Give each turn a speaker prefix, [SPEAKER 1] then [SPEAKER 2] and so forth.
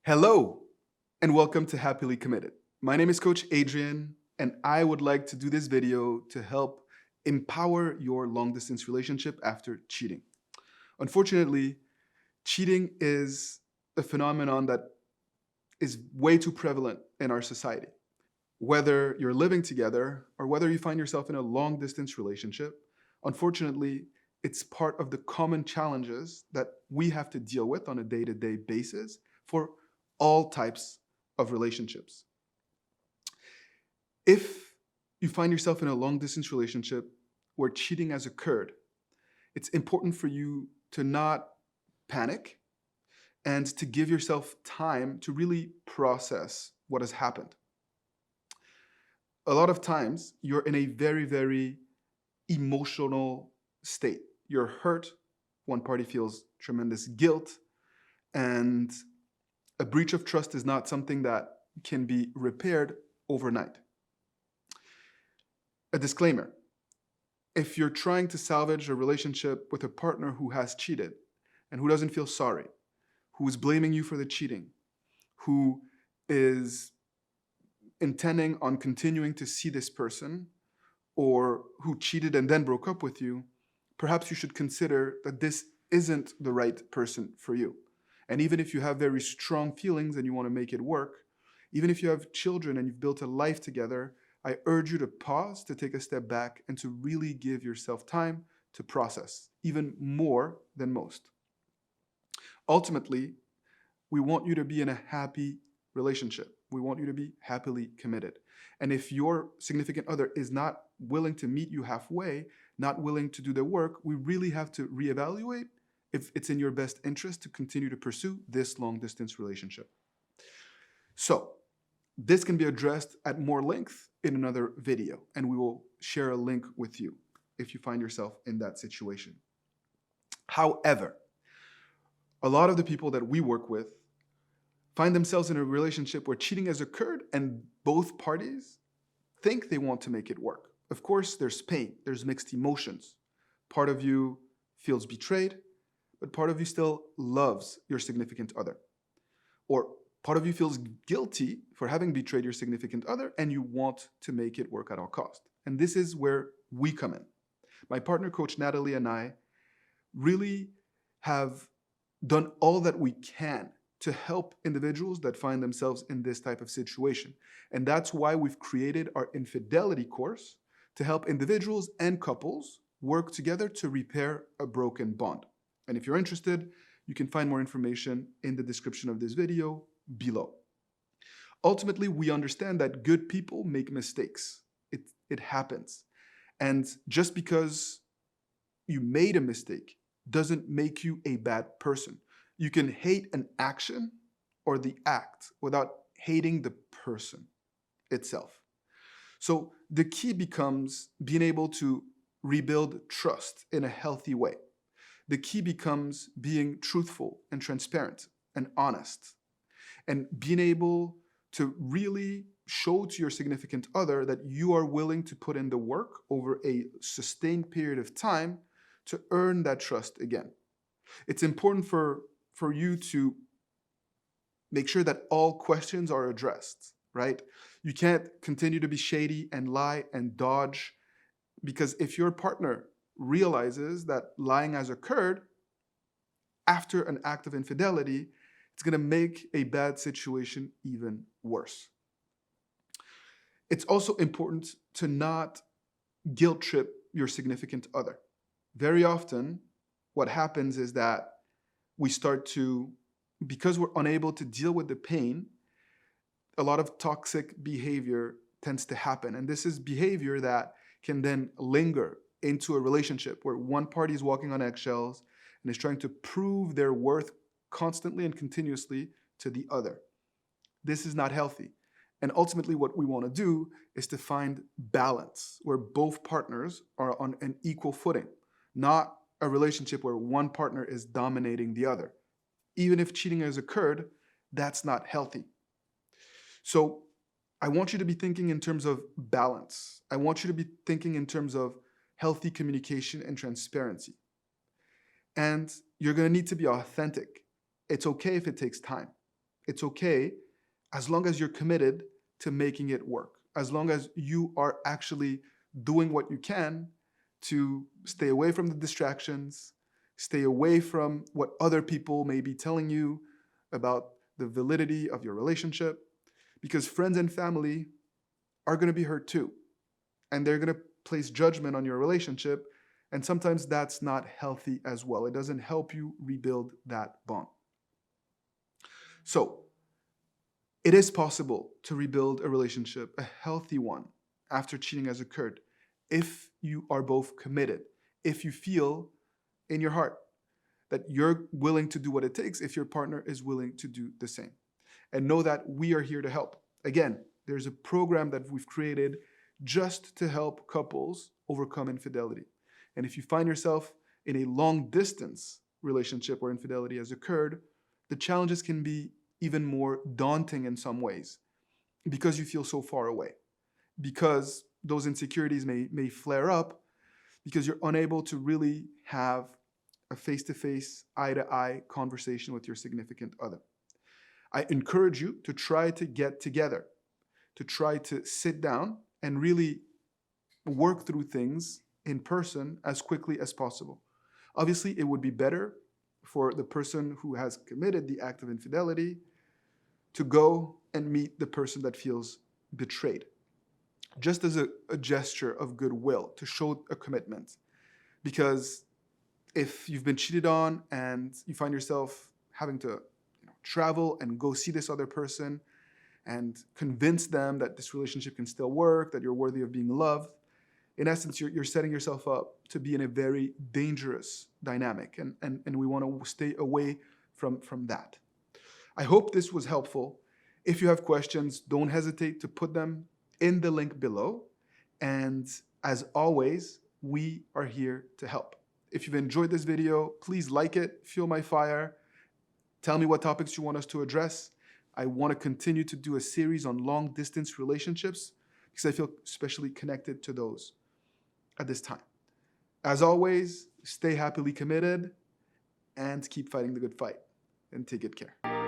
[SPEAKER 1] Hello, and welcome to Happily Committed. My name is Coach Adrian, and I would like to do this video to help empower your long distance relationship after cheating. Unfortunately, cheating is a phenomenon that is way too prevalent in our society. Whether you're living together or whether you find yourself in a long distance relationship, unfortunately, it's part of the common challenges that we have to deal with on a day to day basis for all types of relationships. If you find yourself in a long distance relationship where cheating has occurred, it's important for you to not panic and to give yourself time to really process what has happened. A lot of times, you're in a very, very emotional state. You're hurt, one party feels tremendous guilt, and a breach of trust is not something that can be repaired overnight. A disclaimer: if you're trying to salvage a relationship with a partner who has cheated and who doesn't feel sorry, who is blaming you for the cheating, who is intending on continuing to see this person, or who cheated and then broke up with you, perhaps you should consider that this isn't the right person for you. And even if you have very strong feelings and you want to make it work, even if you have children and you've built a life together, I urge you to pause, to take a step back, and to really give yourself time to process, even more than most. Ultimately, we want you to be in a happy relationship. We want you to be happily committed. And if your significant other is not willing to meet you halfway, not willing to do the work, we really have to reevaluate if it's in your best interest to continue to pursue this long distance relationship. So, this can be addressed at more length in another video, and we will share a link with you if you find yourself in that situation. However, a lot of the people that we work with find themselves in a relationship where cheating has occurred and both parties think they want to make it work. Of course, there's pain, there's mixed emotions. Part of you feels betrayed, but part of you still loves your significant other. Or part of you feels guilty for having betrayed your significant other and you want to make it work at all cost. And this is where we come in. My partner, Coach Natalie, and I really have done all that we can to help individuals that find themselves in this type of situation. And that's why we've created our Infidelity course to help individuals and couples work together to repair a broken bond. And if you're interested, you can find more information in the description of this video below. Ultimately, we understand that good people make mistakes. It happens. And just because you made a mistake doesn't make you a bad person. You can hate an action or the act without hating the person itself. So the key becomes being able to rebuild trust in a healthy way. The key becomes being truthful and transparent and honest, and being able to really show to your significant other that you are willing to put in the work over a sustained period of time to earn that trust again. It's important for you to make sure that all questions are addressed, right? You can't continue to be shady and lie and dodge, because if your partner realizes that lying has occurred after an act of infidelity, it's going to make a bad situation even worse. It's also important to not guilt trip your significant other. Very often, what happens is that we start to, because we're unable to deal with the pain, a lot of toxic behavior tends to happen. And this is behavior that can then linger into a relationship where one party is walking on eggshells and is trying to prove their worth constantly and continuously to the other. This is not healthy. And ultimately, what we want to do is to find balance where both partners are on an equal footing, not a relationship where one partner is dominating the other. Even if cheating has occurred, that's not healthy. So I want you to be thinking in terms of balance. I want you to be thinking in terms of healthy communication and transparency. And you're going to need to be authentic. It's okay if it takes time. It's okay as long as you're committed to making it work, as long as you are actually doing what you can to stay away from the distractions, stay away from what other people may be telling you about the validity of your relationship, because friends and family are going to be hurt too. And they're going to place judgment on your relationship. And sometimes that's not healthy as well. It doesn't help you rebuild that bond. So, it is possible to rebuild a relationship, a healthy one, after cheating has occurred, if you are both committed, if you feel in your heart that you're willing to do what it takes, if your partner is willing to do the same. And know that we are here to help. Again, there's a program that we've created just to help couples overcome infidelity. And if you find yourself in a long distance relationship where infidelity has occurred, the challenges can be even more daunting in some ways because you feel so far away, because those insecurities may flare up, because you're unable to really have a face-to-face, eye-to-eye conversation with your significant other. I encourage you to try to get together, to try to sit down and really work through things in person as quickly as possible. Obviously, it would be better for the person who has committed the act of infidelity to go and meet the person that feels betrayed, just as a gesture of goodwill to show a commitment. Because if you've been cheated on and you find yourself having to travel and go see this other person and convince them that this relationship can still work, that you're worthy of being loved, in essence, you're setting yourself up to be in a very dangerous dynamic. And we want to stay away from that. I hope this was helpful. If you have questions, don't hesitate to put them in the link below. And as always, we are here to help. If you've enjoyed this video, please like it, fuel my fire. Tell me what topics you want us to address. I want to continue to do a series on long distance relationships because I feel especially connected to those at this time. As always, stay happily committed and keep fighting the good fight, and take good care.